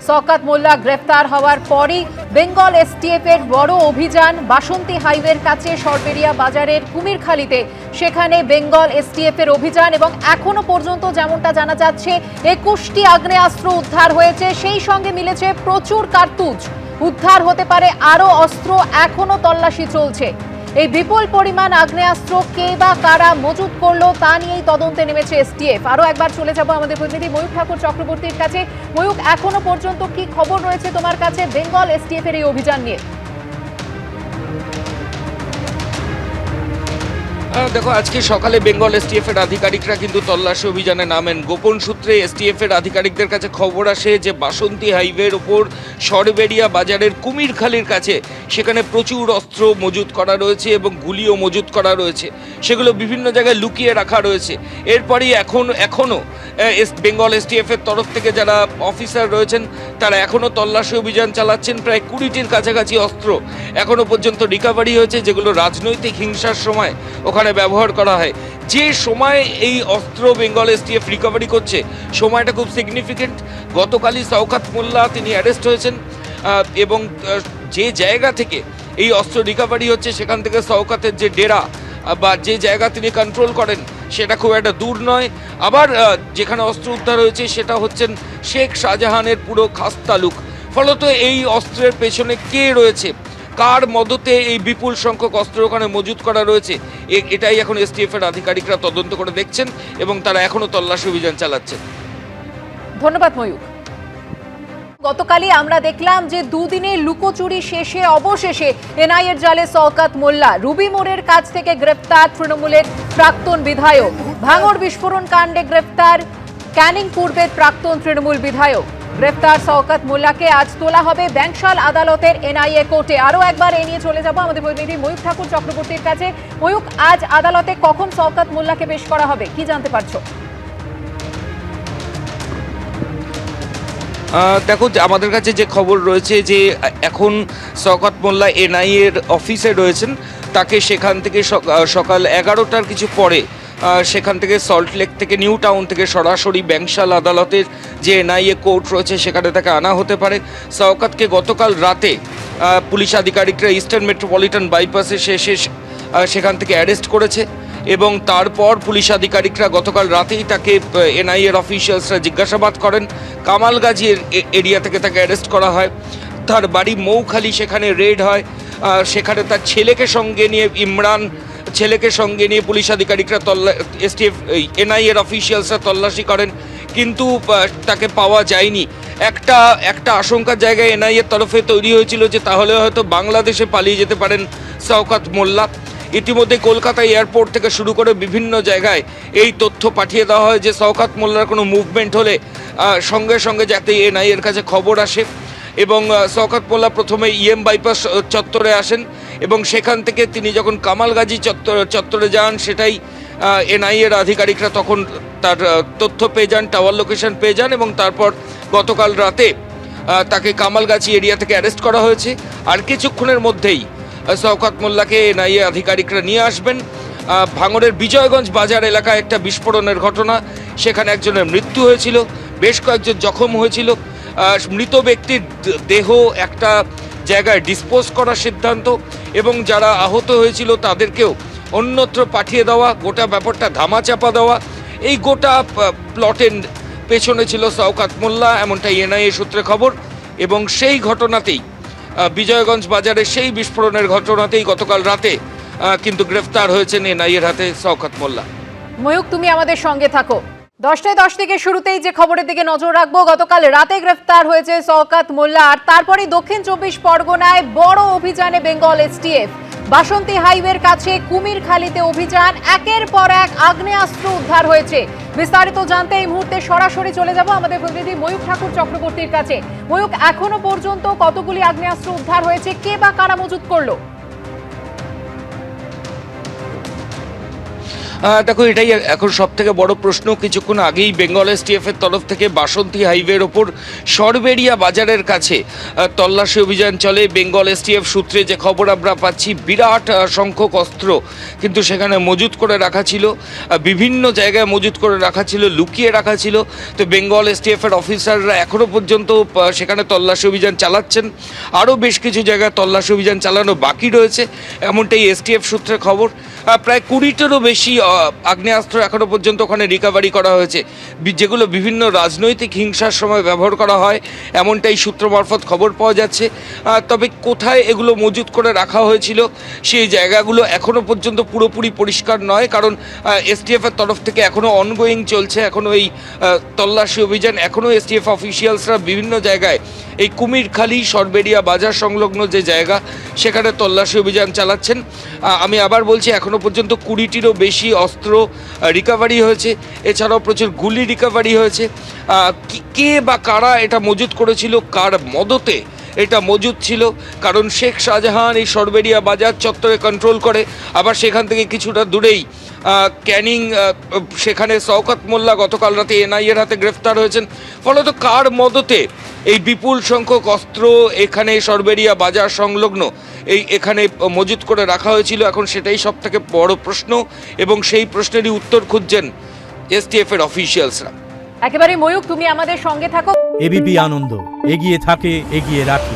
শওকত মোল্লা গ্রেফতার হওয়ার পরই বেঙ্গল এসটিএফ এর বড় অভিযান বাসন্তী হাইওয়ের কাছে সরবেরিয়া বাজারের কুমিরখালীতে। সেখানে বেঙ্গল এসটিএফ এর অভিযান এবং এখনো পর্যন্ত যেমনটা জানা যাচ্ছে 21টি আগ্নেয়াস্ত্র উদ্ধার হয়েছে, সেই সঙ্গে মিলেছে প্রচুর কার্তুজ। উদ্ধার হতে পারে আরো অস্ত্র, এখনো তল্লাশি চলছে। এই বিপুল পরিমাণ আগ্নেয়াস্ত্র কে বা কারা মজুত করলো তা নিয়েই তদন্তে নেমেছে এসটিএফ। আরো একবার চলে যাব আমাদের প্রতিনিধি ময়ূক ঠাকুর চক্রবর্তীর কাছে। ময়ূক, এখনো পর্যন্ত কি খবর রয়েছে তোমার কাছে বেঙ্গল এসটিএফ এর এই অভিযান নিয়ে? দেখো, আজকে সকালে বেঙ্গল এসটিএফ এর আধিকারিকরা কিন্তু তল্লাশি অভিযানে নামেন। গোপন সূত্রে এসটিএফ এর আধিকারিকদের কাছে খবর আসে যে বাসন্তী হাইওয়ের ওপর সরবেরিয়া বাজারের কুমিরখালীর কাছে সেখানে প্রচুর অস্ত্র মজুত করা রয়েছে এবং গুলিও মজুত করা রয়েছে। সেগুলো বিভিন্ন জায়গায় লুকিয়ে রাখা রয়েছে। এরপরই এখনও বেঙ্গল এসটিএফ এর তরফ থেকে যারা অফিসার রয়েছেন তারা এখনও তল্লাশি অভিযান চালাচ্ছেন। প্রায় 20টির কাছাকাছি অস্ত্র এখনও পর্যন্ত রিকভারি হয়েছে, যেগুলো রাজনৈতিক হিংসার সময় ওখানে ব্যবহার করা হয়। যে সময় এই অস্ত্র বেঙ্গল এসটিএফ রিকভারি করছে সময়টা খুব সিগনিফিকেন্ট। গতকালই শওকত মোল্লা তিনি অ্যারেস্ট হয়েছেন এবং যে জায়গা থেকে এই অস্ত্র রিকভারি হচ্ছে সেখান থেকে শওকতের যে ডেরা বা যে জায়গা তিনি কন্ট্রোল করেন সেটা খুব একটা দূর নয়। আবার যেখানে অস্ত্র উদ্ধার হয়েছে সেটা হচ্ছেন শেখ শাহজাহানের পুরো খাস তালুক। ফলত এই অস্ত্রের পেছনে কে রয়েছে, কার মদতে এই বিপুল সংখ্যক অস্ত্র ওখানে মজুত করা রয়েছে, এটাই এখন এসটিএফ এর আধিকারিকরা তদন্ত করে দেখছেন এবং তারা এখনো তল্লাশি অভিযান চালাচ্ছেন। ধন্যবাদ ময়ূক। গতকালই আমরা দেখলাম যে দুদিনের লুকোচুরি শেষে অবশেষে এনআইএর জালে শওকত মোল্লা। রুবি মোড়ের কাছ থেকে গ্রেফতার তৃণমূলের প্রাক্তন বিধায়ক। ভাঙড় বিস্ফোরণ কাণ্ডে গ্রেফতার ক্যানিং পূর্বের প্রাক্তন তৃণমূল বিধায়ক। গ্রেফতার শওকত মোল্লাকে আজ তোলা হবে ব্যাংশাল আদালতের এনআইএ কোর্টে। আরো একবার এ নিয়ে চলে যাব আমাদের প্রতিনিধি ময়ূক ঠাকুর চক্রবর্তীর কাছে। ময়ূক, আজ আদালতে কখন শওকত মোল্লাকে পেশ করা হবে, কি জানতে পারছো? দেখো, আমাদের কাছে যে খবর রয়েছে যে এখন শওকত মোল্লা এনআইএর অফিসে রয়েছেন। তাকে সেখান থেকে সকাল 11টার কিছু পরে সেখান থেকে সল্টলেক থেকে নিউ টাউন থেকে সরাসরি ব্যাংশাল আদালতের যে এনআইএ কোর্ট রয়েছে সেখানে তাকে আনা হতে পারে। শওকতকে গতকাল রাতে পুলিশ আধিকারিকরা ইস্টার্ন মেট্রোপলিটন বাইপাসে সেখান থেকে অ্যারেস্ট করেছে এবং তারপর পুলিশ আধিকারিকরা গতকাল রাতেই তাকে এনআইএর অফিসিয়ালসরা জিজ্ঞাসাবাদ করেন। কামালগাজী এরিয়া থেকে তাকে অ্যারেস্ট করা হয়। তার বাড়ি মৌখালি, সেখানে রেড হয়। সেখানে তার ছেলেকে সঙ্গে নিয়ে ছেলেকে সঙ্গে নিয়ে পুলিশ আধিকারিকরা এসটিএফ এনআইএর অফিসিয়ালসরা তল্লাশি করেন, কিন্তু তাকে পাওয়া যায়নি। একটা আশঙ্কার জায়গায় এনআইএর তরফে তৈরি হয়েছিল যে তাহলে হয়তো বাংলাদেশে পালিয়ে যেতে পারেন শওকত মোল্লা। ইতিমধ্যে কলকাতা এয়ারপোর্ট থেকে শুরু করে বিভিন্ন জায়গায় এই তথ্য পাঠিয়ে দেওয়া হয় যে শওকত মোল্লার কোনো মুভমেন্ট হলে সঙ্গে সঙ্গে যাতে এনআইএর কাছে খবর আসে। এবং শওকত মোল্লা প্রথমে ইএম বাইপাস চত্বরে আসেন এবং সেখান থেকে তিনি যখন কামালগাজী চত্বরে যান সেটাই এনআইএর আধিকারিকরা তখন তার তথ্য পেয়ে যান, টাওয়ার লোকেশন পেয়ে যান এবং তারপর গতকাল রাতে তাকে কামালগাজী এরিয়া থেকে অ্যারেস্ট করা হয়েছে। আর কিছুক্ষণের মধ্যেই শওকত মোল্লাকে এনআইএ আধিকারিকরা নিয়ে আসবেন। ভাঙড়ের বিজয়গঞ্জ বাজার এলাকায় একটা বিস্ফোরণের ঘটনা, সেখানে একজনের মৃত্যু হয়েছিল, বেশ কয়েকজন জখম হয়েছিল। মৃত ব্যক্তির দেহ একটা জায়গায় ডিসপোজ করার সিদ্ধান্ত এবং যারা আহত হয়েছিল তাদেরকেও অন্যত্র পাঠিয়ে দেওয়া, গোটা ব্যাপারটা ধামাচাপা দেওয়া, এই গোটা প্লটের পেছনে ছিল শওকত মোল্লা, এমনটাই এনআইএ সূত্রে খবর। এবং সেই ঘটনাতেই বিজয়গঞ্জ বাজারে সেই বিস্ফোরণের ঘটনাতেই গতকাল রাতে কিন্তু গ্রেফতার হয়েছেন এনআইএর হাতে শওকত মোল্লা। ময়ূক, তুমি আমাদের সঙ্গে থাকো। 10টায় 10 থেকে শুরুতেই যে খবরের দিকে নজর রাখবো, গতকাল রাতে গ্রেফতার হয়েছে শওকত মোল্লা। আর তারপরে দক্ষিণ 24 পরগনায় বড় অভিযানে বেঙ্গল এসটিএফ। বাসন্তী হাইওয়ের কাছে কুমিরখালীতে অভিযান, একের পর এক আগ্নেয়াস্ত্র উদ্ধার হয়েছে। বিস্তারিত জানতে এই মুহূর্তে সরাসরি চলে যাব আমাদের প্রতিনিধি ময়ূক ঠাকুর চক্রবর্তীর কাছে। ময়ূক, এখনো পর্যন্ত কতগুলি আগ্নেয়াস্ত্র উদ্ধার হয়েছে, কে বা কারা মজুত করলো? দেখো, এটাই এখন সব থেকে বড় প্রশ্ন। কিছুক্ষণ আগেই বেঙ্গল এসটিএফ এর তরফ থেকে বাসন্তী হাইওয়ের ওপর সরবেরিয়া বাজারের কাছে তল্লাশি অভিযান চলে। বেঙ্গল এসটিএফ সূত্রে যে খবর আমরা পাচ্ছি, বিরাট সংখ্যক অস্ত্র কিন্তু সেখানে মজুত করে রাখা ছিল, বিভিন্ন জায়গায় মজুত করে রাখা ছিল, লুকিয়ে রাখা ছিল। তো বেঙ্গল এসটিএফ এর অফিসাররা এখনও পর্যন্ত সেখানে তল্লাশি অভিযান চালাচ্ছেন। আরও বেশ কিছু জায়গায় তল্লাশি অভিযান চালানো বাকি রয়েছে, এমনটাই এসটিএফ সূত্রে খবর। প্রায় 20টিরও বেশি আগ্নেয়াস্ত্র এখনো পর্যন্ত ওখানে রিকভারি করা হয়েছে, যেগুলো বিভিন্ন রাজনৈতিক হিংসার সময় ব্যবহার করা হয়, এমনটাই সূত্র মারফত খবর পাওয়া যাচ্ছে। তবে কোথায় এগুলো মজুত করে রাখা হয়েছিল সেই জায়গাগুলো এখনো পর্যন্ত পুরোপুরি পরিষ্কার নয়, কারণ এসটিএফ এর তরফ থেকে এখনো অনগোয়িং চলছে। এখনো এই তল্লাশি অভিযান, এখনো এসটিএফ অফিসিয়ালসরা বিভিন্ন জায়গায় এই কুমিরখালী সরবেরিয়া বাজার সংলগ্ন যে জায়গা সেখানে তল্লাশি অভিযান চালাচ্ছেন। আমি আবার বলছি, এখনো পর্যন্ত 20টিরও বেশি অস্ত্র রিকভারি হয়েছে, এছাড়াও প্রচুর গুলি রিকভারি হয়েছে। কে বা কারা এটা মজুত করেছিল, কার মদতে এটা মজুদ ছিল, কারণ শেখ শাহজাহান এই সরবেরিয়া বাজার চত্বরে কন্ট্রোল করে। আবার সেখান থেকে কিছুটা দূরেই ক্যানিং, সেখানে শওকত মোল্লা গতকাল রাতে এনআইএর হাতে গ্রেফতার হয়েছেন। ফলত কার মদতে এই বিপুল সংখ্যক অস্ত্র এখানে সরবেরিয়া বাজার সংলগ্ন এখানে মজুত করে রাখা হয়েছিল, এখন সেটাই সব থেকে বড় প্রশ্ন, এবং সেই প্রশ্নেরই উত্তর খুঁজছেন এসটিএফ এর অফিসিয়ালসরা। একেবারে ময়ূক, তুমি আমাদের সঙ্গে থাকো। এবিপি আনন্দ, এগিয়ে থাকে, এগিয়ে রাখে।